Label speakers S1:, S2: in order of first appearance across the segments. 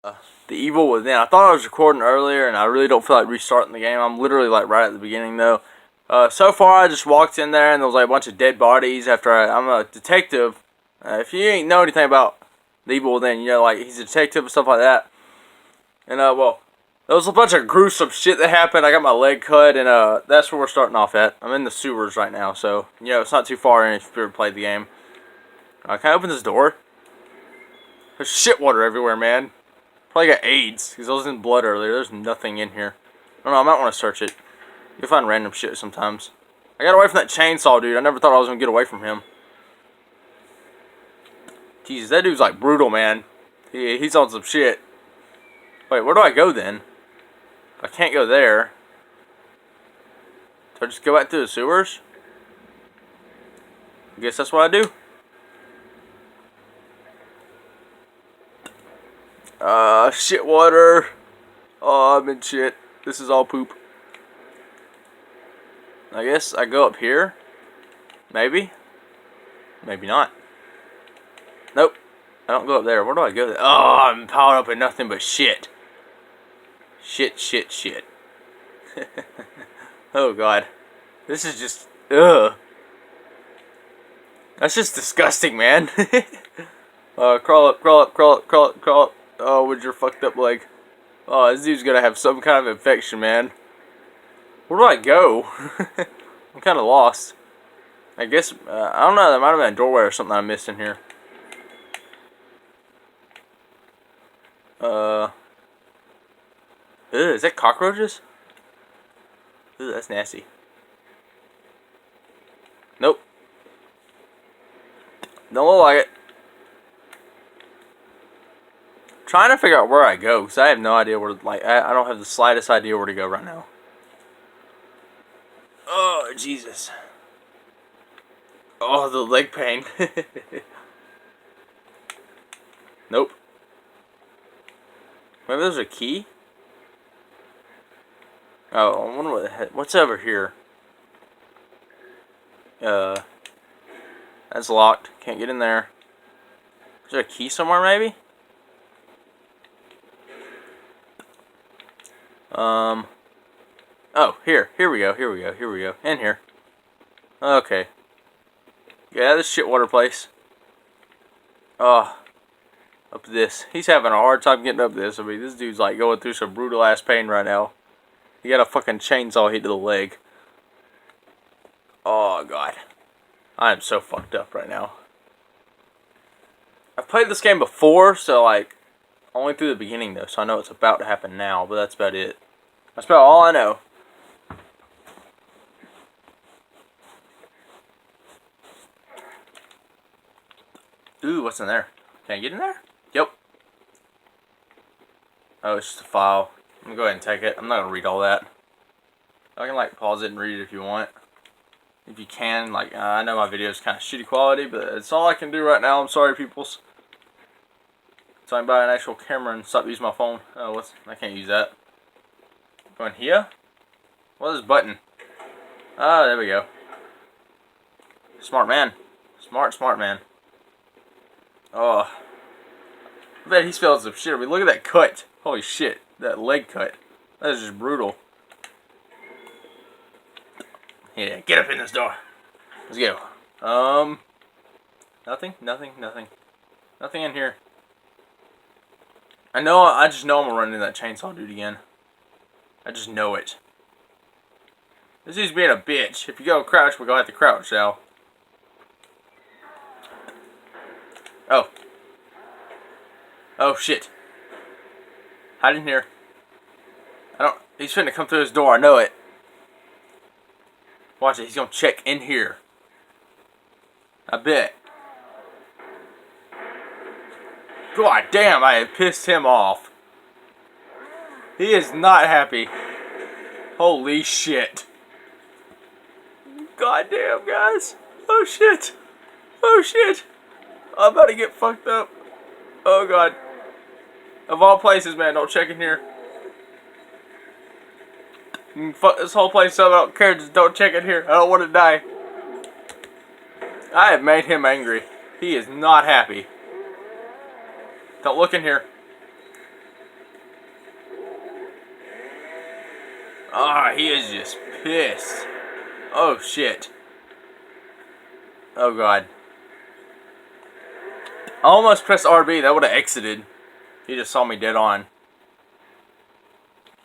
S1: The Evil Within. I thought I was recording earlier, and I really don't feel like restarting the game. I'm literally like right at the beginning though. So far, I just walked in there, and there was like a bunch of dead bodies. I'm a detective. If you ain't know anything about The Evil Within, you know, like he's a detective and stuff like that. And well, there was a bunch of gruesome shit that happened. I got my leg cut, and that's where we're starting off at. I'm in the sewers right now, so you know it's not too far in if you've ever played the game. Can I open this door? There's shit water everywhere, man. Probably got AIDS, because I was in blood earlier. There's nothing in here. I don't know, I might want to search it. You'll find random shit sometimes. I got away from that chainsaw dude. I never thought I was going to get away from him. Jesus, that dude's like brutal, man. He's on some shit. Wait, where do I go then? I can't go there. Do I just go back to the sewers? I guess that's what I do. Shit water. Oh, I'm in shit. This is all poop. I guess I go up here. Maybe. Maybe not. Nope. I don't go up there. Where do I go? Oh, I'm piled up in nothing but shit. Shit. Oh, God. This is just... Ugh. That's just disgusting, man. Crawl up. Oh, with your fucked up leg. Oh, this dude's gonna have some kind of infection, man. Where do I go? I'm kind of lost. I guess, I don't know, there might have been a doorway or something I missed in here. Ew, is that cockroaches? Ew, that's nasty. Nope. Don't look like it. Trying to figure out where I go, because I have no idea where, like, I don't have the slightest idea where to go right now. Oh, Jesus. Oh, the leg pain. Nope. Maybe there's a key? Oh, I wonder what the heck. What's over here? That's locked. Can't get in there. Is there a key somewhere, maybe? Oh, here we go. In here. Okay. Yeah, this shitwater place. Oh. Up this. He's having a hard time getting up this. I mean, this dude's like going through some brutal ass pain right now. He got a fucking chainsaw hit to the leg. Oh, God. I am so fucked up right now. I've played this game before, so like, only through the beginning though, so I know it's about to happen now, but that's about it. That's about all I know. Ooh, what's in there? Can I get in there? Yep. Oh, it's just a file. I'm gonna go ahead and take it. I'm not gonna read all that. I can like pause it and read it if you want. If you can, like, I know my video is kind of shitty quality, but it's all I can do right now. I'm sorry, peoples. So I can buy an actual camera and stop using my phone. Oh, I can't use that. Go in here? What is this button? Oh, there we go. Smart man. Smart man. Oh. I bet he's feeling some shit. I mean, look at that cut. Holy shit. That leg cut. That is just brutal. Yeah, get up in this door. Let's go. Nothing. Nothing in here. I just know I'm gonna run into that chainsaw dude again. I just know it. This dude's being a bitch. If you go crouch, we're gonna have to crouch now. Oh. Oh, shit. Hide in here. He's finna come through his door, I know it. Watch it, he's gonna check in here. I bet. God damn, I have pissed him off. He is not happy. Holy shit. God damn, guys. Oh shit. I'm about to get fucked up. Oh God. Of all places, man, don't check in here. Fuck this whole place up, I don't care, just don't check in here. I don't want to die. I have made him angry. He is not happy. Don't look in here. Oh, he is just pissed. Oh, shit. Oh, God. I almost pressed RB. That would have exited. He just saw me dead on.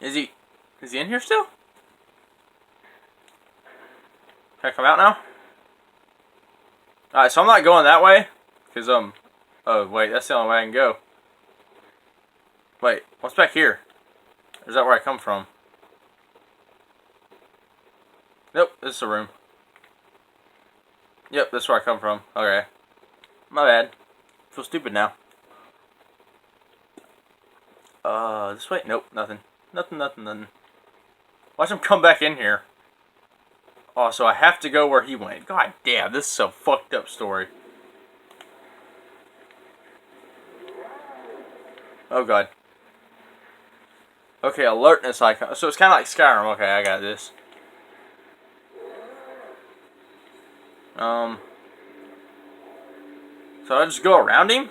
S1: Is he in here still? Can I come out now? Alright, so I'm not going that way. Because, oh, wait, that's the only way I can go. Wait, what's back here? Or is that where I come from? Nope, this is the room. Yep, this is where I come from. Okay. My bad. I feel stupid now. This way? Nope, nothing. Nothing. Watch him come back in here. Oh, so I have to go where he went. God damn, this is a fucked up story. Oh, God. Okay, alertness icon. So it's kind of like Skyrim. Okay, I got this. So I just go around him?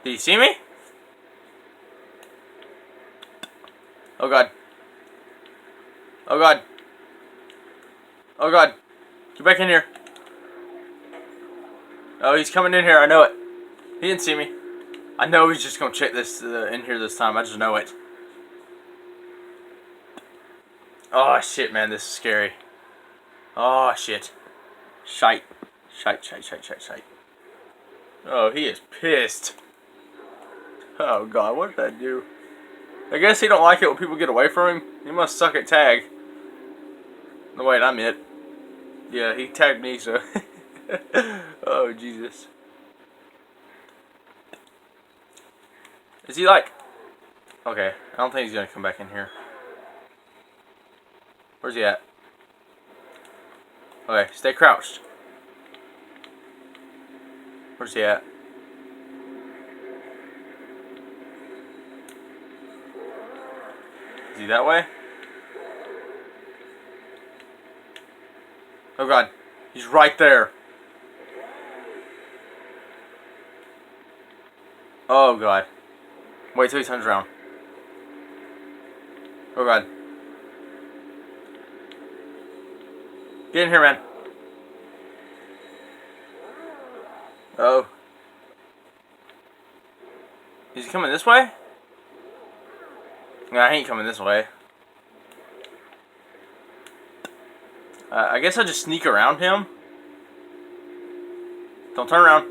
S1: Did he see me? Oh, God. Oh, God. Oh, God. Get back in here. Oh, he's coming in here. I know it. He didn't see me. I know he's just going to check this in here this time. I just know it. Oh, shit, man. This is scary. Oh, shit. Shite. Shite. Oh, he is pissed. Oh, God. What did that do? I guess he don't like it when people get away from him. He must suck at tag. No, wait. I'm it. Yeah, he tagged me, so... Oh, Jesus. Is he like... Okay, I don't think he's gonna come back in here. Where's he at? Okay, stay crouched. Where's he at? Is he that way? Oh, God. He's right there. Oh, God. Wait till he turns around. Oh, God. Get in here, man. Oh. Is he coming this way? No, he ain't coming this way. I guess I just sneak around him. Don't turn around.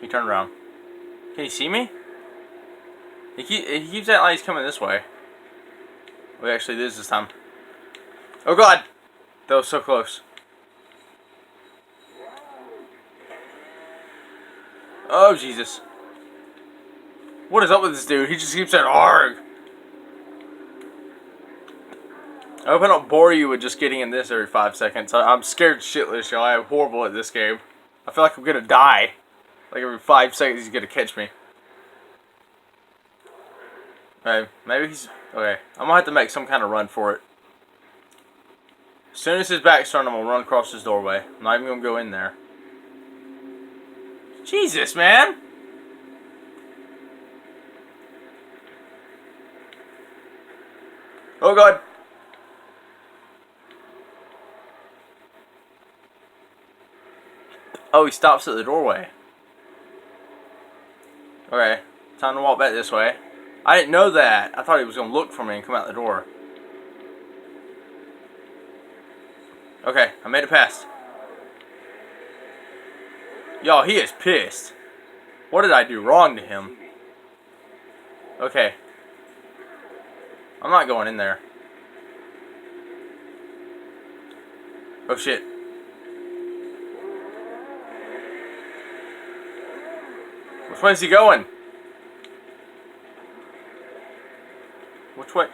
S1: He turned around. Can he see me? He keeps acting like he's coming this way. We actually did this time. Oh, God! That was so close. Oh, Jesus. What is up with this dude? He just keeps saying ARG. I hope I don't bore you with just getting in this every 5 seconds. I'm scared shitless, y'all. I am horrible at this game. I feel like I'm gonna die. Like every 5 seconds he's gonna catch me. Okay, maybe he's... Okay, I'm gonna have to make some kind of run for it. As soon as his back's turned, I'm gonna run across his doorway. I'm not even gonna go in there. Jesus, man! Oh, God. Oh, he stops at the doorway. Okay, time to walk back this way. I didn't know that. I thought he was going to look for me and come out the door. Okay, I made it past. Y'all, he is pissed. What did I do wrong to him? Okay. I'm not going in there. Oh, shit. Which way is he going? Which way?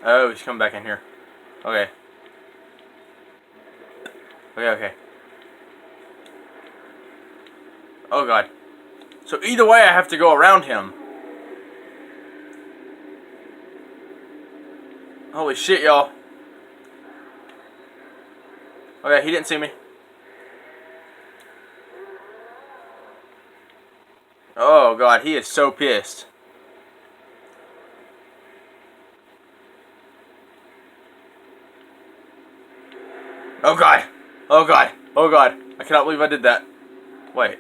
S1: Oh, he's coming back in here. Okay. Okay. Oh, God. So either way, I have to go around him. Holy shit, y'all. Okay, he didn't see me. Oh god, he is so pissed. Oh god. Oh god. Oh god. I cannot believe I did that. Wait.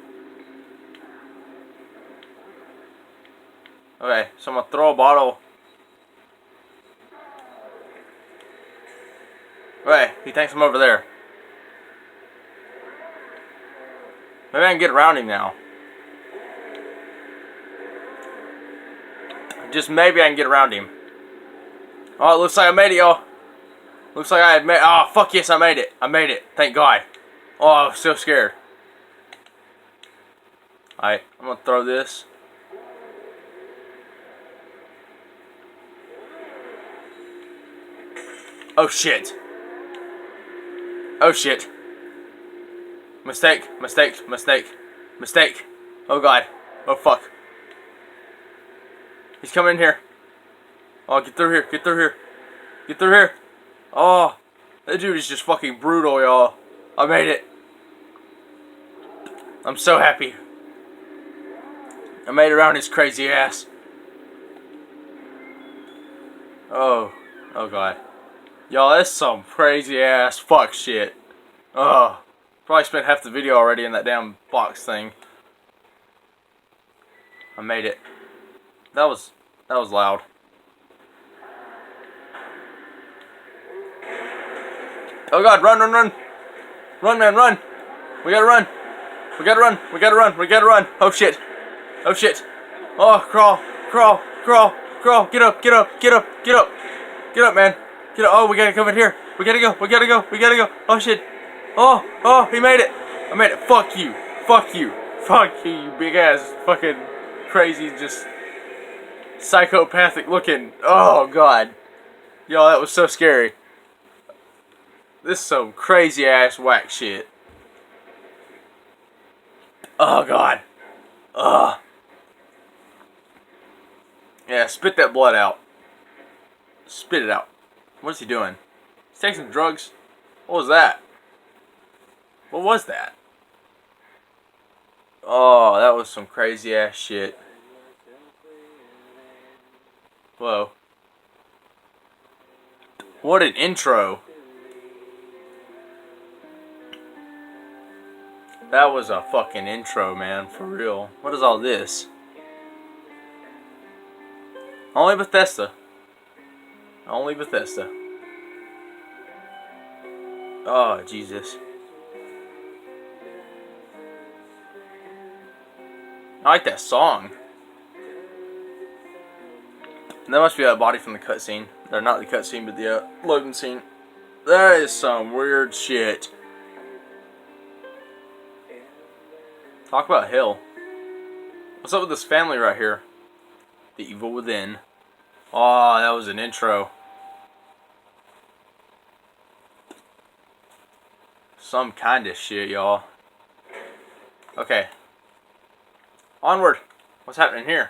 S1: Okay, so I'm gonna throw a bottle. Okay, he thinks I'm over there. Maybe I can get around him now. Just maybe I can get around him. Oh, it looks like I made it, y'all. Looks like I had made. Oh, fuck yes, I made it. I made it. Thank God. Oh, I was so scared. Alright, I'm gonna throw this. Oh shit. Oh shit. Mistake, mistake, mistake, mistake. Oh god. Oh fuck. He's coming in here. Oh, get through here, get through here. Get through here. Oh, that dude is just fucking brutal, y'all. I made it. I'm so happy. I made it around his crazy ass. Oh. Oh god. Y'all, that's some crazy ass fuck shit. Oh. Probably spent half the video already in that damn box thing. I made it. That was loud. Oh god, run, run, run! Run, man, run! We gotta run! We gotta run! We gotta run! We gotta run! Oh shit! Oh shit! Oh, crawl! Crawl! Crawl! Crawl! Get up! Get up! Get up! Get up! Get up, man! Get up! Oh, we gotta come in here! We gotta go! We gotta go! We gotta go! Oh shit! Oh! Oh! He made it! I made it! Fuck you! Fuck you! Fuck you! You big ass fucking crazy, just psychopathic looking. Oh god! Yo, that was so scary. This is some crazy ass whack shit. Oh god. Ugh. Yeah, spit that blood out. Spit it out. What is he doing? He's taking some drugs. What was that? What was that? Oh, that was some crazy ass shit. Whoa. What an intro. That was a fucking intro, man, for real. What is all this? Only Bethesda. Only Bethesda. Oh, Jesus. I like that song. That must be a body from the cutscene. Or not the cutscene, but the loading scene. That is some weird shit. Talk about hell. What's up with this family right here? The Evil Within. Oh, that was an intro. Some kind of shit, y'all. Okay. Onward. What's happening here?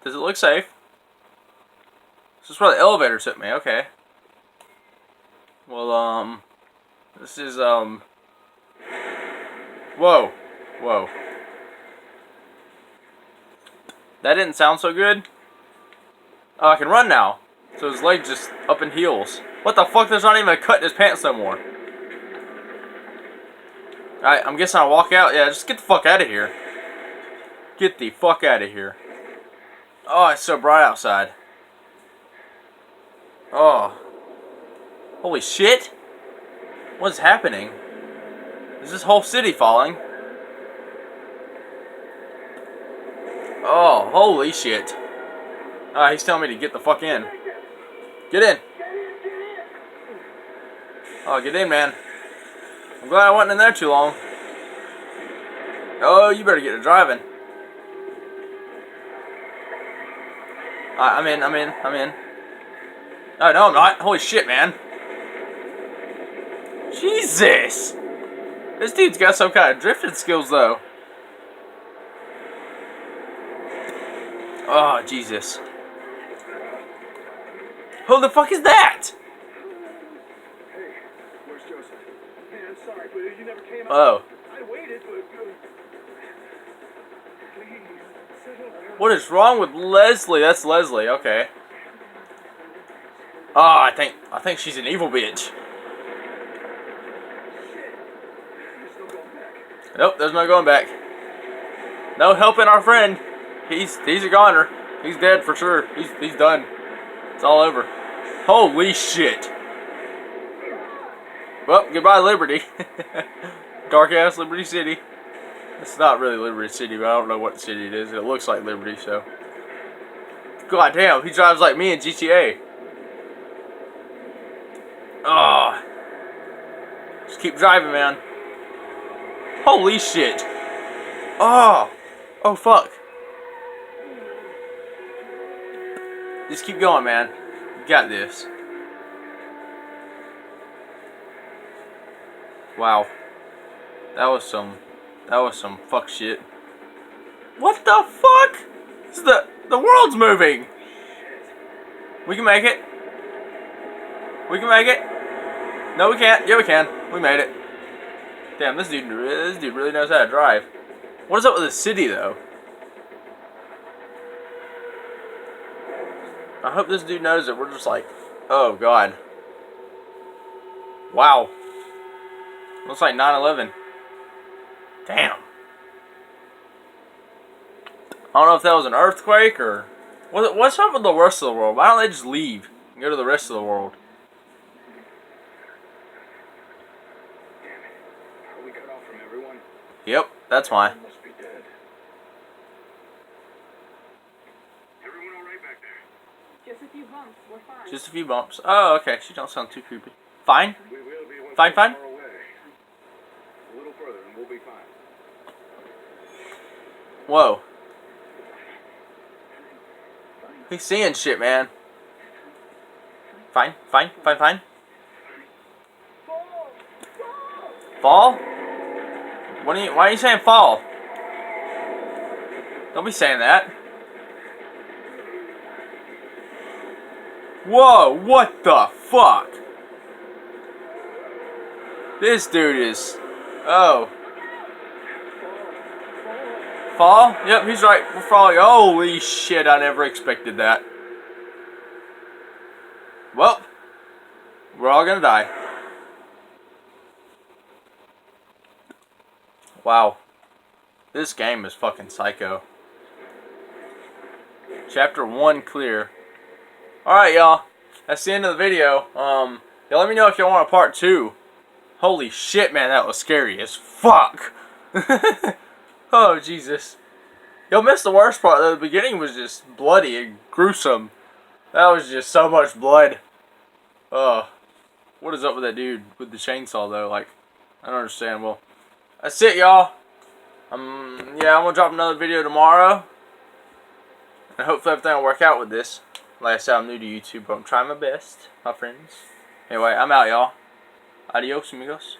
S1: Does it look safe? This is where the elevator took me. Okay. Well, this is, Whoa. Whoa. That didn't sound so good. Oh, I can run now. So his legs just up in heels. What the fuck? There's not even a cut in his pants no more. Alright, I'm guessing I'll walk out. Yeah, just get the fuck out of here. Get the fuck out of here. Oh, it's so bright outside. Oh. Holy shit. What is happening? Is this whole city falling? Oh, holy shit. He's telling me to get the fuck in. Get in. Oh, get in, man. I'm glad I wasn't in there too long. Oh, you better get to driving. I'm in. Oh, no, I'm not. Holy shit, man. Jesus. This dude's got some kind of drifting skills, though. Oh, Jesus. Who the fuck is that? Oh. What is wrong with Leslie? That's Leslie. Okay. Oh, I think she's an evil bitch. Nope, there's no going back. No helping our friend. He's a goner. He's dead for sure. He's done. It's all over. Holy shit. Well, goodbye Liberty. Dark ass Liberty City. It's not really Liberty City, but I don't know what city it is. It looks like Liberty, so. God damn, he drives like me in GTA. Oh. Just keep driving, man. Holy shit. Oh. Oh, fuck. Just keep going, man. You got this. Wow. That was some fuck shit. What the fuck? The world's moving. We can make it. We can make it. No, we can't. Yeah, we can. We made it. Damn, this dude really knows how to drive. What is up with the city, though? I hope this dude knows that we're just like, oh god. Wow. Looks like 9/11. Damn. I don't know if that was an earthquake or what's up with the rest of the world? Why don't they just leave and go to the rest of the world?
S2: Are we cut off from everyone?
S1: Yep, that's why.
S2: Must be dead. Everyone all right back there?
S3: Just a few bumps. We're fine.
S1: Just a few bumps. Oh, okay. She don't sound too creepy. Fine.
S2: We will be one
S1: Fine, fine.
S2: far away. A little further and we'll be fine.
S1: Whoa. He's seeing shit, man. Fine, fine, fine, fine. Fall? Why are you saying fall? Don't be saying that. Whoa, what the fuck? This dude is... Oh. Fall? Yep, he's right. We're falling. Holy shit, I never expected that. Well, we're all gonna die. Wow. This game is fucking psycho. Chapter 1 clear. Alright, y'all. That's the end of the video. Y'all let me know if y'all want a part 2. Holy shit, man, that was scary as fuck. Oh, Jesus. Y'all missed the worst part. The beginning was just bloody and gruesome. That was just so much blood. What is up with that dude with the chainsaw, though? Like, I don't understand. Well, that's it, y'all. Yeah, I'm gonna drop another video tomorrow. And hopefully everything will work out with this. Like I said, I'm new to YouTube, but I'm trying my best, my friends. Anyway, I'm out, y'all. Adios, amigos.